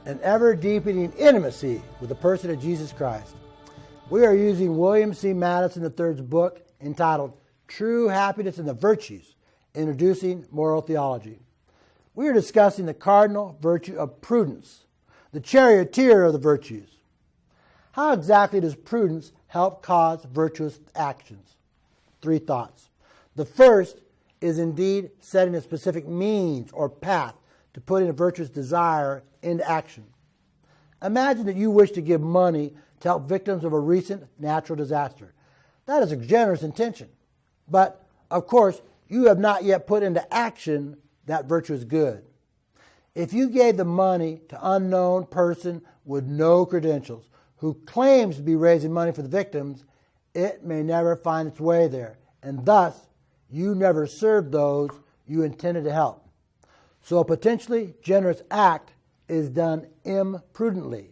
an ever-deepening intimacy with the person of Jesus Christ. We are using William C. Madison III's book entitled True Happiness and the Virtues, Introducing Moral Theology. We are discussing the cardinal virtue of prudence, the charioteer of the virtues. How exactly does prudence help cause virtuous actions? 3 thoughts. The first is indeed setting a specific means or path to putting a virtuous desire into action. Imagine that you wish to give money to help victims of a recent natural disaster. That is a generous intention. But, of course, you have not yet put into action that virtuous good. If you gave the money to an unknown person with no credentials who claims to be raising money for the victims, it may never find its way there, and thus you never served those you intended to help. So a potentially generous act is done imprudently,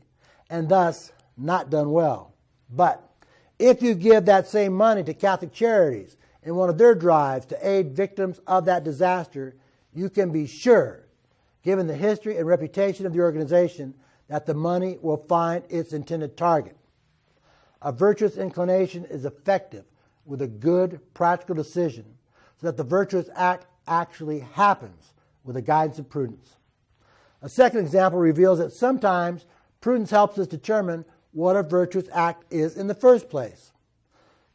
and thus not done well. But if you give that same money to Catholic Charities in one of their drives to aid victims of that disaster, you can be sure, given the history and reputation of the organization, that the money will find its intended target. A virtuous inclination is effective with a good practical decision so that the virtuous act actually happens with the guidance of prudence. A second example reveals that sometimes prudence helps us determine what a virtuous act is in the first place.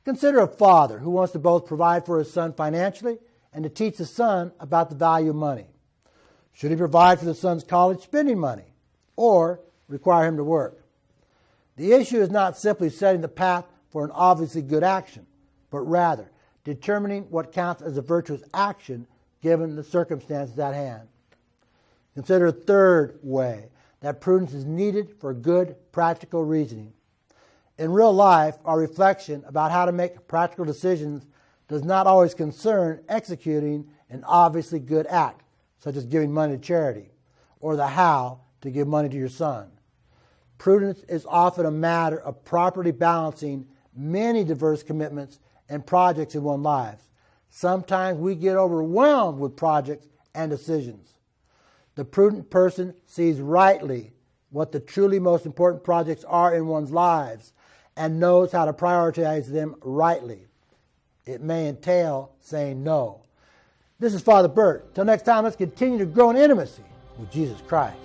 Consider a father who wants to both provide for his son financially and to teach the son about the value of money. Should he provide for the son's college spending money or require him to work? The issue is not simply setting the path for an obviously good action, but rather determining what counts as a virtuous action given the circumstances at hand. Consider a third way that prudence is needed for good practical reasoning. In real life, our reflection about how to make practical decisions does not always concern executing an obviously good act, such as giving money to charity, or the how to give money to your son. Prudence is often a matter of properly balancing many diverse commitments and projects in one's lives. Sometimes we get overwhelmed with projects and decisions. The prudent person sees rightly what the truly most important projects are in one's lives and knows how to prioritize them rightly. It may entail saying no. This is Father Bert. Till next time, let's continue to grow in intimacy with Jesus Christ.